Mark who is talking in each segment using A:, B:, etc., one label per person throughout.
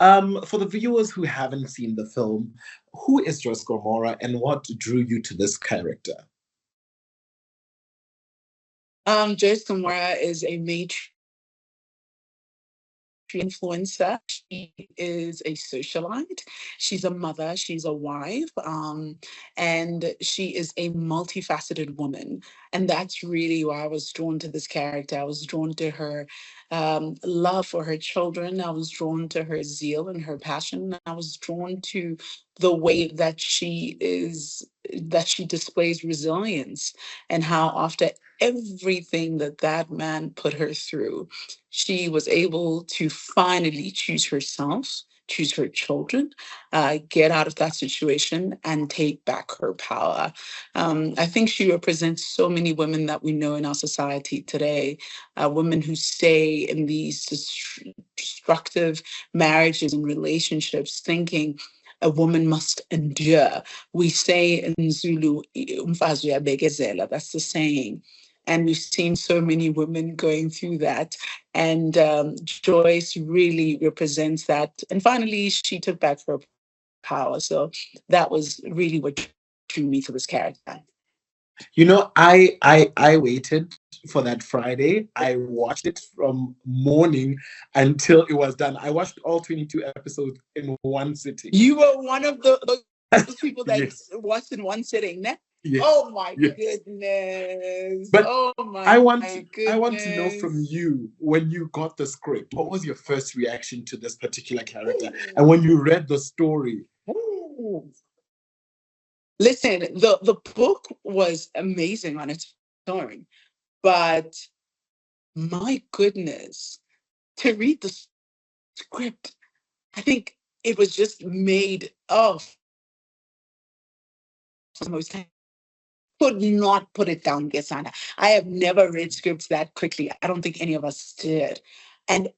A: For the viewers who haven't seen the film, who is Joyce Gomora and what drew you to this character?
B: Joyce Gamora is a influencer. She is a socialite. She's a mother. She's a wife. And she is a multifaceted woman. And that's really why I was drawn to this character. I was drawn to her love for her children. I was drawn to her zeal and her passion. I was drawn to the way that she displays resilience, and how after everything that man put her through, she was able to finally choose herself, choose her children, get out of that situation, and take back her power. I think she represents so many women that we know in our society today, women who stay in these destructive marriages and relationships, thinking a woman must endure. We say in Zulu, "Umfazi uyabekezela," that's the saying. And we've seen so many women going through that. And Joyce really represents that. And finally, she took back her power. So that was really what drew me to this character.
A: I waited for that Friday. I watched it from morning until it was done. I watched all 22 episodes in one sitting.
B: You were one of those people that
A: Yes.
B: watched in one sitting, ne?
A: Yes.
B: Oh my
A: Yes.
B: goodness.
A: But
B: oh my
A: I want to know from you, when you got the script, what was your first reaction to this particular character? And when you read the story,
B: Ooh. Listen, the book was amazing on its own, but my goodness, to read the script, I think it was just made of the most, could not put it down, Gesana. I have never read scripts that quickly. I don't think any of us did. And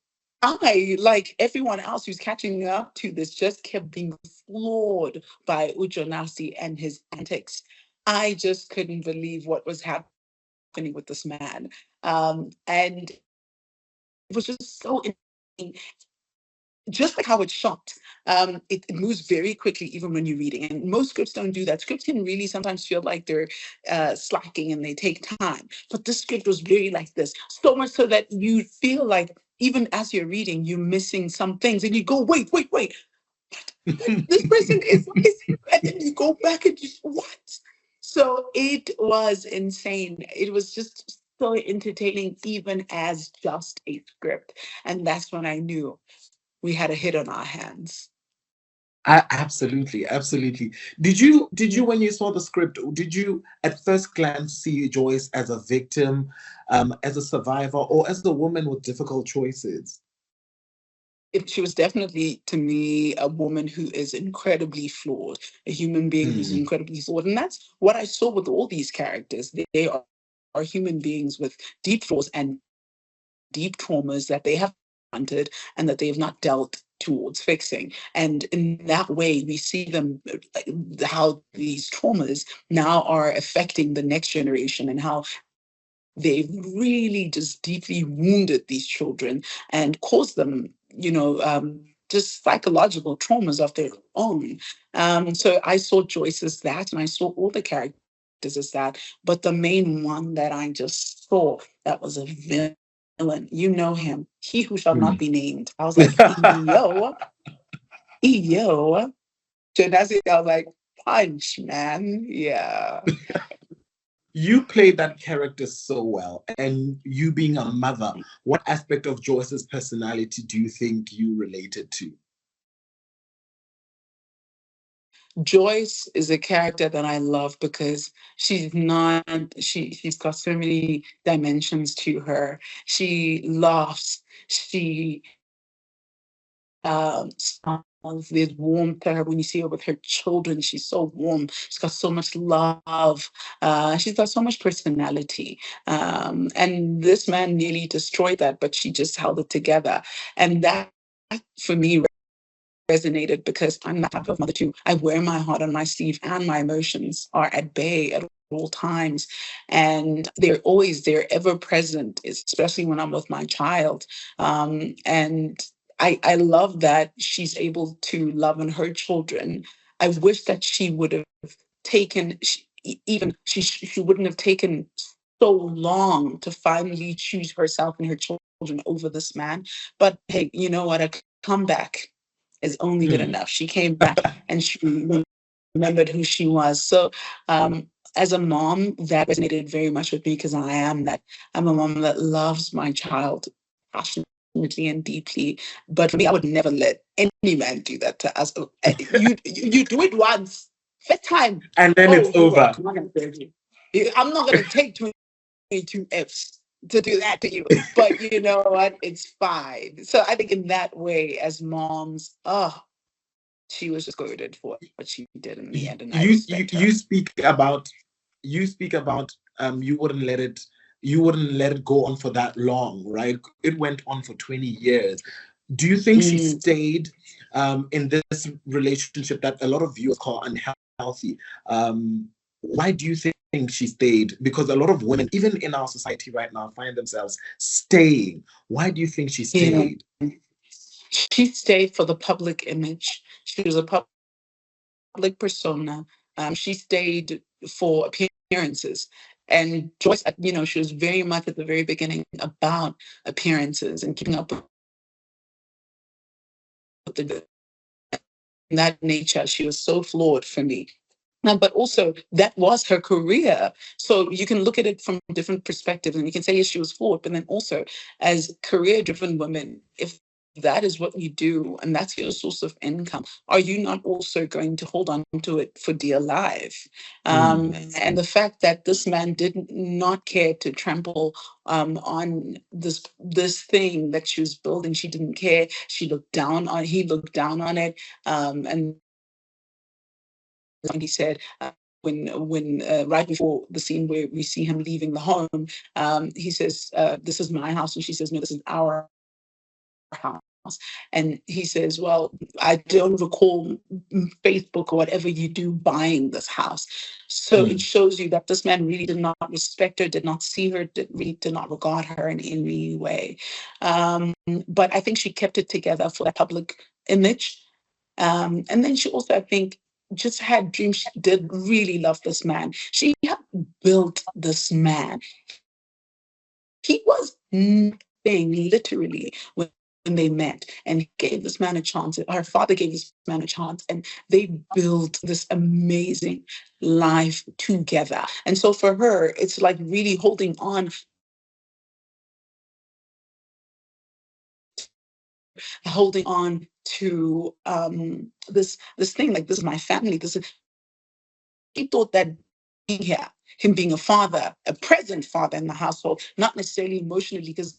B: I, like everyone else who's catching up to this, just kept being floored by Ujonasi and his antics. I just couldn't believe what was happening with this man. And it was just so interesting, just like how it's shot. It moves very quickly, even when you're reading. And most scripts don't do that. Scripts can really sometimes feel like they're slacking and they take time. But this script was very like this, so much so that you feel like even as you're reading, you're missing some things, and you go, wait. This person is, and then you go back and just what? So it was insane. It was just so entertaining, even as just a script. And that's when I knew we had a hit on our hands.
A: absolutely, absolutely. Did you when you saw the script, did you at first glance see Joyce as a victim, as a survivor, or as a woman with difficult choices?
B: She was definitely, to me, a woman who is incredibly flawed, a human being who's
A: Hmm.
B: incredibly flawed. And that's what I saw with all these characters. They are human beings with deep flaws and deep traumas that they have confronted and that they have not dealt towards fixing. And in that way, we see them, how these traumas now are affecting the next generation, and how they've really just deeply wounded these children and caused them, just psychological traumas of their own. So I saw Joyce as that, and I saw all the characters as that. But the main one that I just saw that was a villain, you know him, he who shall not
A: Hmm.
B: be named. I was like, yo. So that's it. I was like, punch, man. Yeah.
A: You played that character so well, and you being a mother, what aspect of Joyce's personality do you think you related to?
B: Joyce is a character that I love because she's not, she's got so many dimensions to her. She laughs, she smiles, there's warmth to her when you see her with her children. She's so warm. She's got so much love. She's got so much personality. And this man nearly destroyed that, but she just held it together. And that, for me, resonated because I'm that type of mother too. I wear my heart on my sleeve, and my emotions are at bay at all times. And they're ever present, especially when I'm with my child. And I love that she's able to love on her children. I wish that she would have taken she wouldn't have taken so long to finally choose herself and her children over this man. But hey, you know what? A comeback is only good
A: Mm.
B: enough. She came back and she remembered who she was. So as a mom, that resonated very much with me because I am that. I'm a mom that loves my child passionately and deeply. But for me, I would never let any man do that to us. You do it once, first time.
A: And then it's
B: Oh, you are
A: over.
B: gonna baby. I'm not gonna take 22 F's to do that to you. But you know what? It's fine. So I think in that way, as moms, she was just goaded for what she did in the
A: you
B: end, and I
A: you
B: respect her.
A: you speak about you wouldn't let it go on for that long, right? It went on for 20 years. Do you think she
B: Mm,
A: stayed in this relationship that a lot of viewers call unhealthy? Why do you think she stayed? Because a lot of women, even in our society right now, find themselves staying. Why do you think she
B: yeah.
A: stayed?
B: She stayed for the public image. She was a public persona. She stayed for appearances. And Joyce, she was very much at the very beginning about appearances and keeping up with the in that nature. She was so flawed for me. But also, that was her career. So you can look at it from different perspectives and you can say, yes, she was flawed. But then also, as career driven women, if that is what you do and that's your source of income, are you not also going to hold on to it for dear life?
A: Mm,
B: And the fact that this man did not care to trample on this thing that she was building, she didn't care. He looked down on it. And then he said, when right before the scene where we see him leaving the home, he says, "This is my house," and she says, "No, this is our house." And he says, "Well, I don't recall Facebook or whatever you do buying this house." So it
A: mm,
B: shows you that this man really did not respect her, did not see her, did not regard her in any way. But I think she kept it together for that public image. And then she also, I think, just had dreams. She did really love this man. She had built this man. He was nothing, literally, when they met. And he gave this man a chance. Her father gave this man a chance. And they built this amazing life together. And so for her, it's like really holding on holding on to this thing like, this is my family. This is, she thought that being here, him being a father, a present father in the household, not necessarily emotionally, because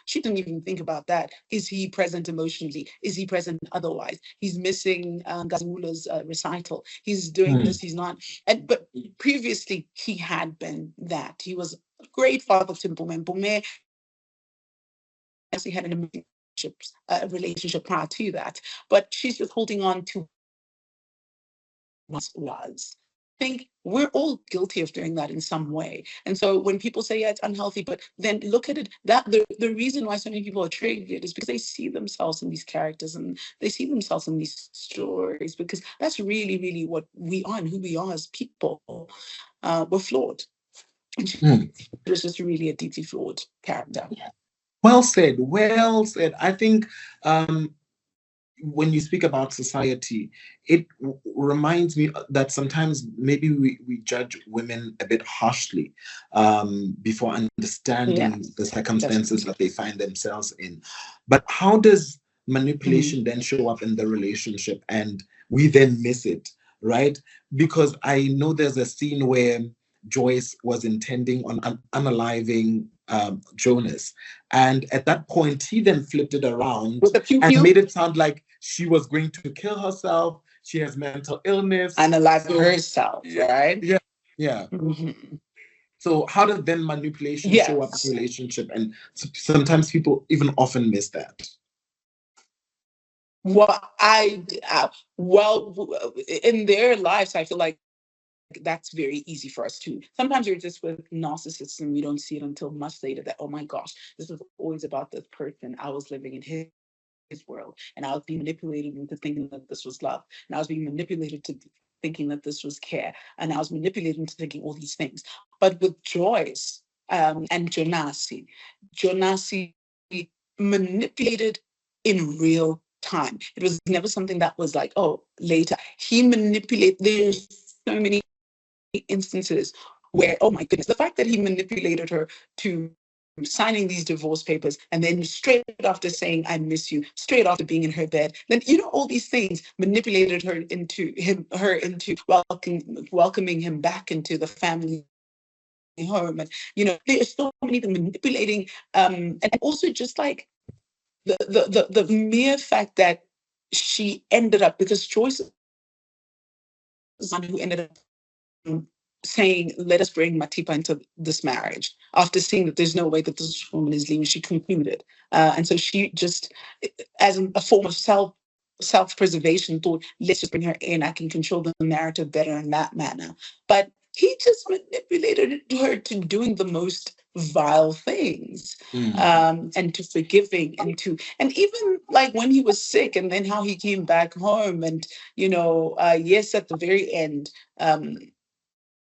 B: she didn't even think about that. Is he present emotionally? Is he present otherwise? He's missing Gazula's recital. He's doing this.
A: mm.
B: He's not. And but previously he had been that. He was a great father to Mpume. He had an amazing relationship prior to that. But she's just holding on to what once was. I think we're all guilty of doing that in some way. And so when people say, yeah, it's unhealthy, but then look at it, that the reason why so many people are triggered is because they see themselves in these characters and they see themselves in these stories, because that's really, really what we are and who we are as people. We're flawed. And she was just really a deeply flawed character.
A: Well said. Well said. I think when you speak about society, it reminds me that sometimes maybe we judge women a bit harshly before understanding
B: Yes,
A: the circumstances
B: definitely.
A: that they find themselves in. But how does
B: Mm.
A: manipulation then show up in the relationship and we then miss it, right? Because I know there's a scene where Joyce was intending on unaliving Jonas. And at that point, he then flipped it around
B: With a pew
A: and made
B: pew,
A: it sound like she was going to kill herself. She has mental illness.
B: analyze
A: So,
B: herself,
A: yeah,
B: right?
A: yeah, yeah.
B: Mhm.
A: So, how does then manipulation show up in
B: Yes.
A: a relationship? And sometimes people even often miss that.
B: Well, in their lives, I feel like that's very easy for us too. Sometimes you're just with narcissists and we don't see it until much later that, oh my gosh, this was always about this person. I was living in his shoes. world, and I was being manipulated into thinking that this was love, and I was being manipulated to thinking that this was care, and I was manipulated into thinking all these things. But with Joyce and Jonasi manipulated in real time. It was never something that was like, oh, later. He manipulated. There's so many instances where, oh my goodness, the fact that he manipulated her to signing these divorce papers, and then straight after saying I miss you, straight after being in her bed, then all these things manipulated her into welcoming him back into the family home. And there's so many things manipulating, and also just like the mere fact that she ended up, because Joyce is the one who ended up saying, let us bring Matipa into this marriage. After seeing that there's no way that this woman is leaving, she concluded. And so she just, as a form of self-preservation, thought, let's just bring her in. I can control the narrative better in that manner. But he just manipulated her to doing the most vile things, and to forgiving, and even like when he was sick, and then how he came back home, and yes, at the very end,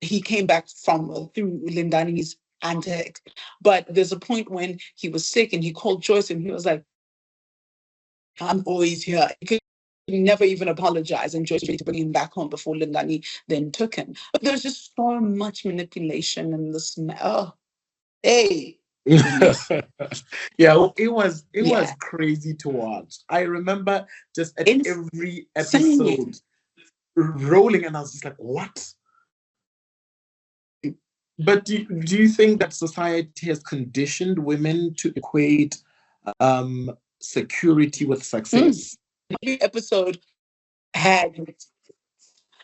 B: he came back through Lindani's antics. But there's a point when he was sick and he called Joyce and he was like, I'm always here. He could never even apologize. And Joyce tried to bring him back home before Lindani then took him. But there's just so much manipulation in this. Oh, hey.
A: Yeah, well, it was crazy to watch. I remember just at every episode rolling, and I was just like, what? But do you think that society has conditioned women to equate security with success?
B: Every episode had.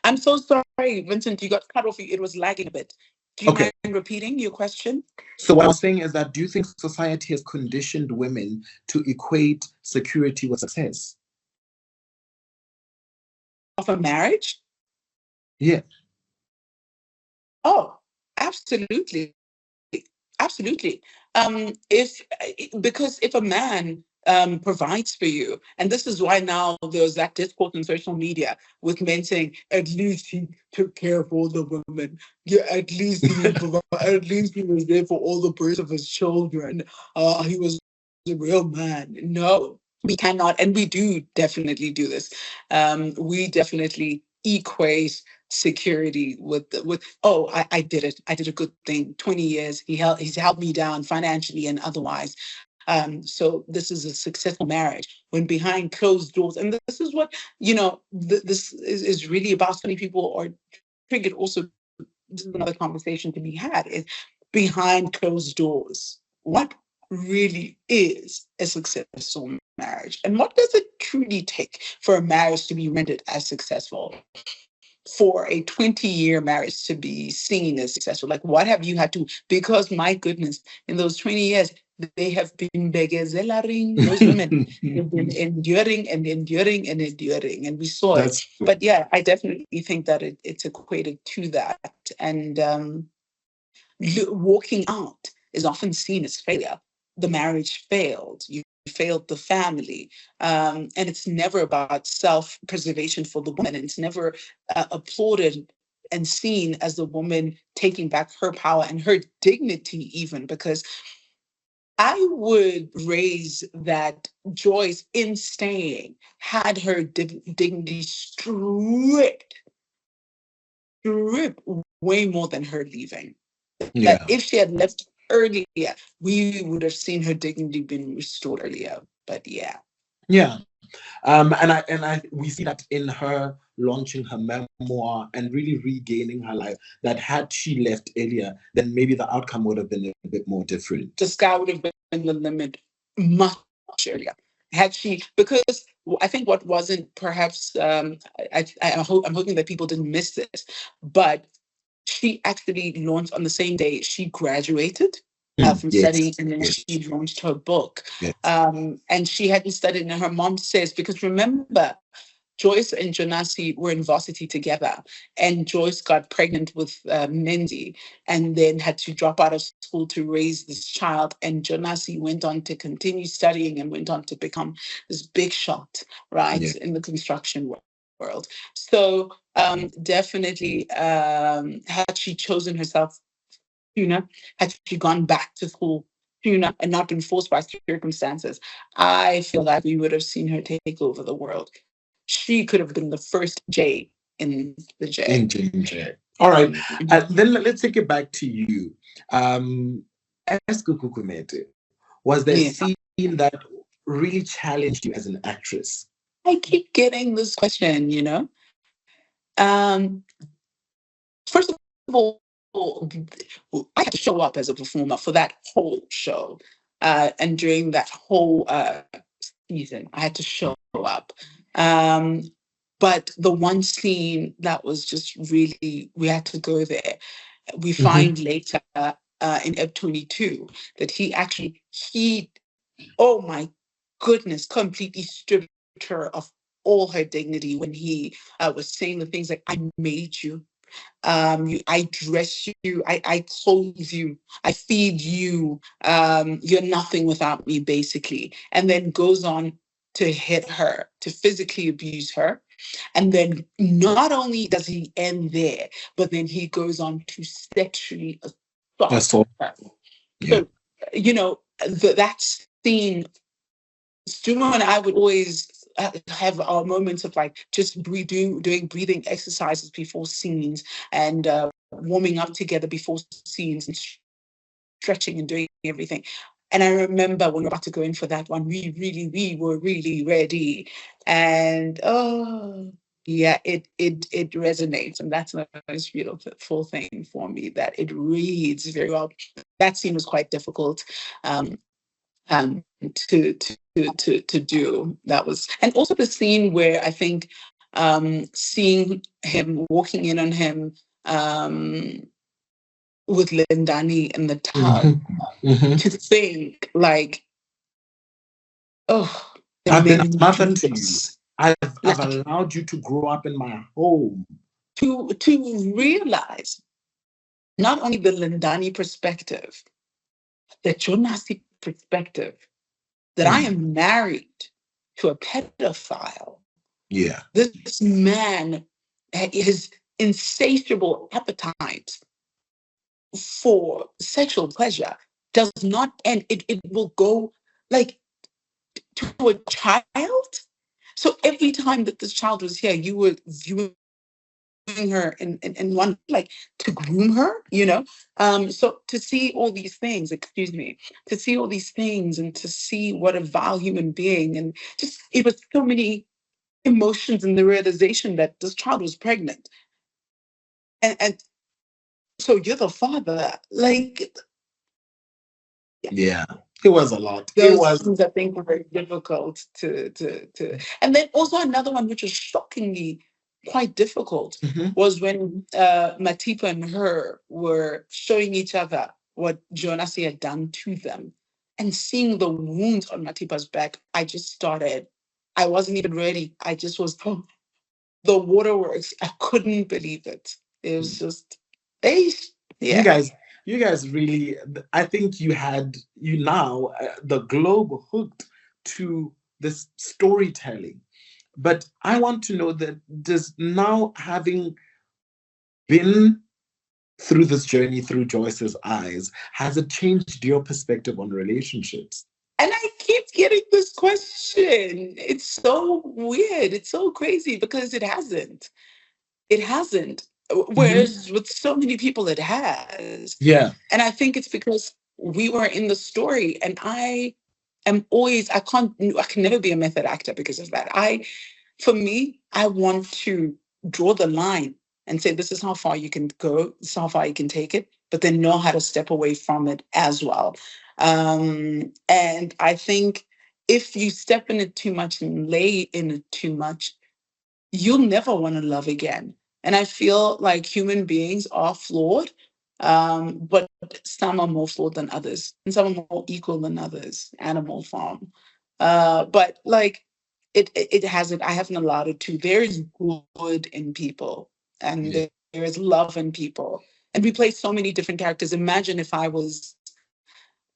B: I'm so sorry, Vincent, you got cut off. It was lagging a bit. Do you mind repeating your question?
A: So what I was saying is that, do you think society has conditioned women to equate security with success?
B: Of a marriage?
A: Yeah.
B: Oh, absolutely. Absolutely. Because if a man provides for you, and this is why now there's that discourse on social media with men saying, at least he took care of all the women. Yeah, at least at least he was there for all the births of his children. He was a real man. No, we cannot, and we do definitely do this. We definitely equate security with oh, I did it. I did a good thing. 20 years. He's held me down financially and otherwise. So this is a successful marriage, when behind closed doors. And this is what, this is really about. So many people are triggered also. This is another conversation to be had, is behind closed doors. What really is a successful marriage? And what does it truly take for a marriage to be rendered as successful? For a 20-year marriage to be seen as successful? Like, what have you had to, because my goodness, in those 20 years, they have been begezelaring, those women have been enduring and enduring and enduring, and we saw it. But yeah, I definitely think that it's equated to that. And walking out is often seen as failure. The marriage failed. You failed the family. And it's never about self-preservation for the woman. It's never applauded and seen as the woman taking back her power and her dignity, even, because I would raise that Joyce, in staying, had her dignity stripped way more than her leaving.
A: Yeah.
B: That if she had left earlier, we would have seen her dignity been restored earlier. But yeah.
A: Yeah. And we see that in her launching her memoir and really regaining her life, that had she left earlier, then maybe the outcome would have been a bit more different.
B: The sky would have been the limit much earlier. Had she, because I think what wasn't perhaps, I'm hoping that people didn't miss this, but she actually launched on the same day she graduated from studying, and then she launched her book. And she hadn't studied, and her mom says, because remember, Joyce and Jonasi were in varsity together, and Joyce got pregnant with Mendy, and then had to drop out of school to raise this child. And Jonasi went on to continue studying and went on to become this big shot,
A: Yeah.
B: right, in the construction world. So definitely, had she chosen herself sooner, had she gone back to school sooner and not been forced by circumstances, I feel that we would have seen her take over the world. She could have been the first J in the J.
A: In Ginger. All right.
B: Mhm.
A: Then let's take it back to you. As Gugu Gumede, was there a
B: Yeah.
A: scene that really challenged you as an actress?
B: I keep getting this question, you know. Um, First of all, I had to show up as a performer for that whole show. And during that whole season, I had to show up. Um, but the one scene that was just really, we had to go there. We
A: Hmm.
B: find later in Ep 22 that he, oh my goodness, completely stripped her of all her dignity when he was saying the things like, I made you, I dress you, I clothe you, I feed you, you're nothing without me, basically. And then goes on to hit her, to physically abuse her. And then not only does he end there, but then he goes on to sexually assault
A: That's all.
B: her.
A: Yeah.
B: So, you know, that scene, Stumo and I would always have our moments of like just doing breathing exercises before scenes, and warming up together before scenes, and stretching and doing everything. And I remember when we were about to go in for that one, we were really ready. And oh, yeah, it resonates. And that's the most beautiful thing for me, that it reads very well. That scene was quite difficult. To do. That was, and also the scene where I think seeing him walking in on him with Lindani in the tub,
A: Hmm. Hmm.
B: to think like, oh, the
A: I've been
B: men
A: a
B: who
A: mother
B: do
A: to you.
B: this,
A: I've
B: like
A: allowed you to grow up in my home.
B: to realize not only the Lindani perspective, the Jonasi perspective, that I
A: Mm.
B: am married to a pedophile.
A: Yeah.
B: This man, his insatiable appetite for sexual pleasure does not end. It will go like to a child. So every time that this child was here, you were viewing her in one, like, to groom her, you know. So to see all these things, excuse me, to see all these things, and to see what a vile human being, and just, it was so many emotions, and the realization that this child was pregnant. And so you're the father. Like, yeah,
A: Yeah. It was a lot. It
B: those
A: was.
B: things I think were very difficult to. And then also another one, which is shockingly quite difficult,
A: Mhm.
B: was when Matipa and her were showing each other what Jonasi had done to them. And seeing the wounds on Matipa's back, I just started. I wasn't even ready. I just was, oh, the waterworks. I couldn't believe it. It was just, they,
A: You
B: yeah.
A: guys, you guys really. I think you now the globe hooked to this storytelling. But I want to know that, does now, having been through this journey through Joyce's eyes, has it changed your perspective on relationships?
B: And I keep getting this question. It's so weird. It's so crazy because it hasn't. It hasn't.
A: Mhm.
B: Whereas with so many people, it has.
A: Yeah.
B: And I think it's because we were in the story, and I am always, I can never be a method actor because of that. For me, I want to draw the line and say, this is how far you can go, this is how far you can take it, but then know how to step away from it as well. And I think if you step in it too much and lay in it too much, you'll never want to love again. And I feel like human beings are flawed, but some are more flawed than others, and some are more equal than others, animal form. But like, it hasn't. I haven't allowed it to. There's good in people, and
A: Yeah.
B: there is love in people, and we play so many different characters. Imagine if I was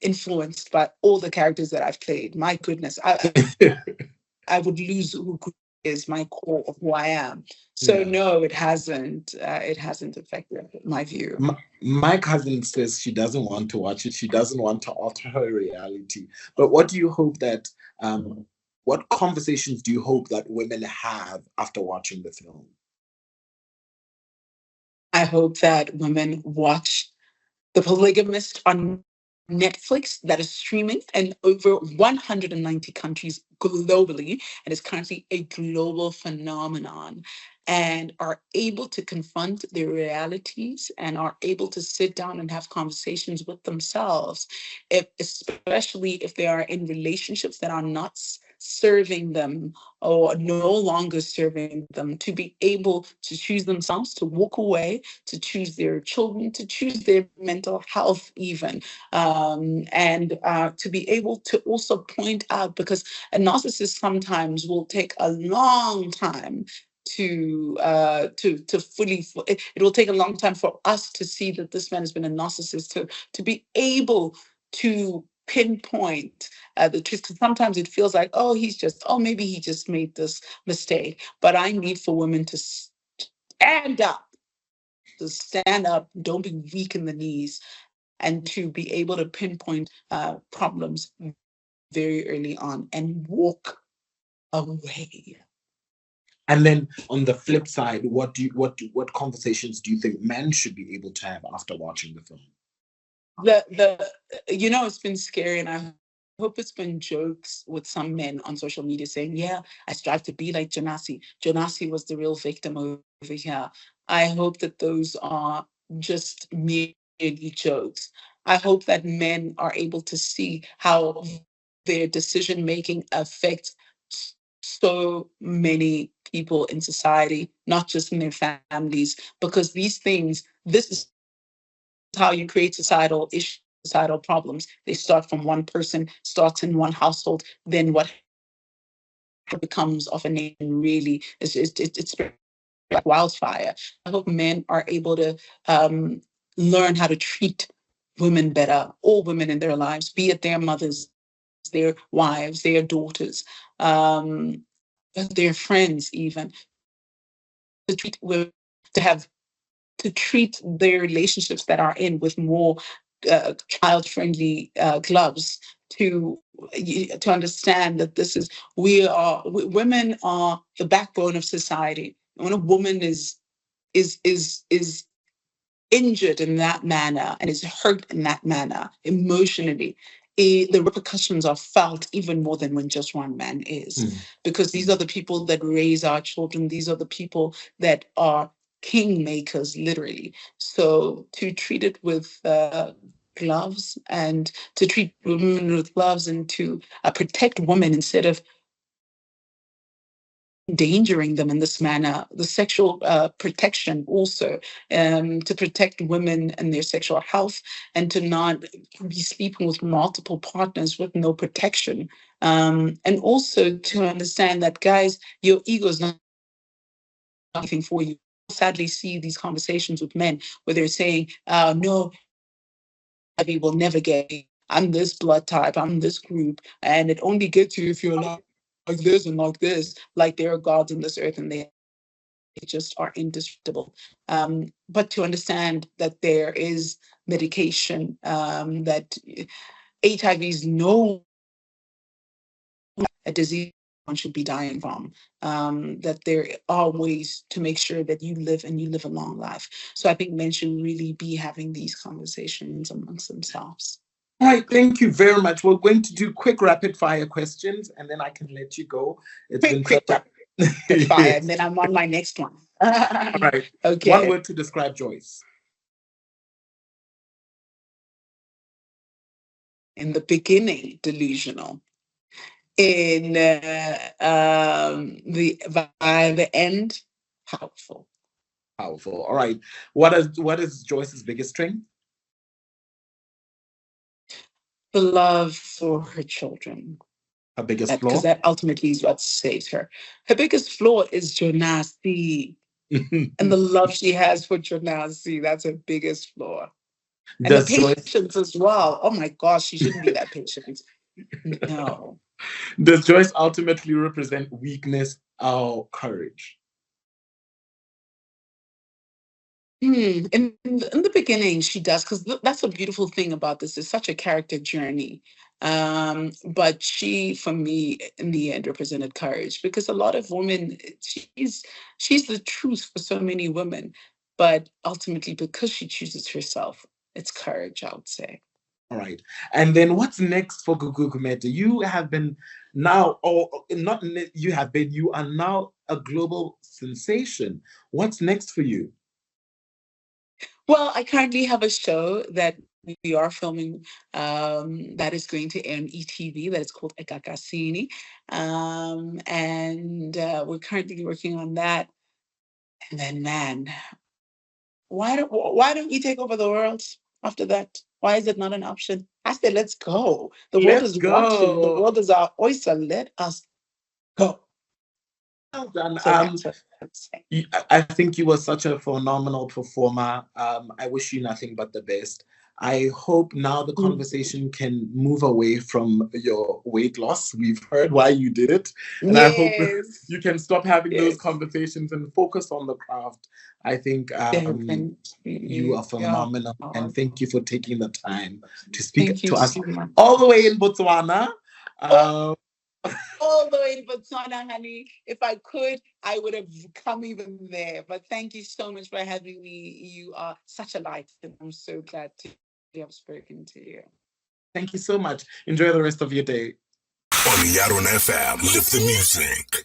B: influenced by all the characters that I've played. My goodness, I would lose who is my core of who I am. So
A: Yeah.
B: no, it hasn't. It hasn't affected my view.
A: My cousin says she doesn't want to watch it. She doesn't want to alter her reality. But what do you hope that, what conversations do you hope that women have after watching the film?
B: I hope that women watch The Polygamist on Netflix that is streaming in over 190 countries globally and is currently a global phenomenon, and are able to confront their realities and are able to sit down and have conversations with themselves, if, especially if they are in relationships that are not serving them or no longer serving them, to be able to choose themselves, to walk away, to choose their children, to choose their mental health, even, and to be able to also point out, because a narcissist sometimes will take a long time to fully. It will take a long time for us to see that this man has been a narcissist, to be able to pinpoint the truth. Because sometimes it feels like, oh, he's just, oh, maybe he just made this mistake. But I need for women to stand up, don't be weak in the knees, and to be able to pinpoint problems very early on and walk away.
A: And then on the flip side, what conversations do you think men should be able to have after watching the film?
B: It's been scary, and I hope it's been jokes with some men on social media saying, yeah, I strive to be like Janasi was the real victim over here. I hope that those are just merely jokes. I hope that men are able to see how their decision making affects so many people in society, not just in their families, because this is how you create societal issues, societal problems. They start from one person, starts in one household, then what becomes of a nation really it's like wildfire. I hope men are able to um, learn how to treat women better, all women in their lives, be it their mothers, their wives, their daughters, their friends, even to treat women, to have to treat their relationships that are in with more child-friendly gloves, to understand that women are the backbone of society. When a woman is injured in that manner and is hurt in that manner emotionally, the repercussions are felt even more than when just one man is.
A: Mm.
B: Because these are the people that raise our children, these are the people that are kingmakers, literally. So to treat it with gloves, and to treat women with gloves, and to protect women instead of endangering them in this manner, the sexual protection also, to protect women and their sexual health, and to not be sleeping with multiple partners with no protection. And also to understand that, guys, your ego is not anything for you. Sadly, see these conversations with men where they're saying, no, I will never get it. I'm this blood type, I'm this group, and it only gets you if you're like this and like this, like there are gods on this earth and they just are indestructible. But to understand that there is medication, that HIV is no a disease one should be dying from, that there are ways to make sure that you live and you live a long life. So I think men should really be having these conversations amongst themselves.
A: All right, thank you very much. We're going to do quick rapid fire questions and then I can let you go. It's been
B: Quick
A: such a
B: rapid fire, and then I'm on my next one.
A: all right. One
B: Okay.
A: word to describe Joyce.
B: In the beginning, delusional. In the by the end, powerful.
A: Powerful. All right. What is Joyce's biggest strength?
B: The love for her children.
A: Her biggest
B: Because
A: flaw?
B: that ultimately is what saves her. Her biggest flaw is Jonasi and the love she has for Jonasi. That's her biggest flaw. And the
A: Does Joyce
B: patience as well. Oh my gosh, she shouldn't be that patient. No.
A: does Joyce ultimately represent weakness or courage?
B: In the beginning, she does, because that's a beautiful thing about this. It's such a character journey. But she, for me, in the end, represented courage, because a lot of women, she's the truth for so many women. But ultimately, because she chooses herself, it's courage, I would say.
A: All right. And then what's next for Gugu Gumede? You have been now, or not you have been, you are now a global sensation. What's next for you?
B: Well, I currently have a show that we are filming that is going to air on ETV that is called Ekakasini. And we're currently working on that. And then, man, why don't we take over the world after that? Why is it not an option? I said, let's go. The world
A: Let's
B: is watching. The
A: go.
B: world is our oyster. Let us go.
A: Well done.
B: So that's what I'm saying.
A: I think you were such a phenomenal performer. I wish you nothing but the best. I hope now the conversation can move away from your weight loss. We've heard why you did it. And I hope
B: Yes.
A: you can stop having those
B: Yes.
A: conversations and focus on the craft. I think you
B: Definitely.
A: are
B: Yeah.
A: phenomenal. And thank you for taking the time to speak
B: Thank you
A: to us
B: so much.
A: all the way in Botswana. Um,
B: All the way in Botswana, honey. If I could, I would have come even there. But thank you so much for having me. You are such a light, and I'm so glad to have spoken to you.
A: thank you so much. Enjoy the rest of your day.
C: On Yaron FM, lift the music.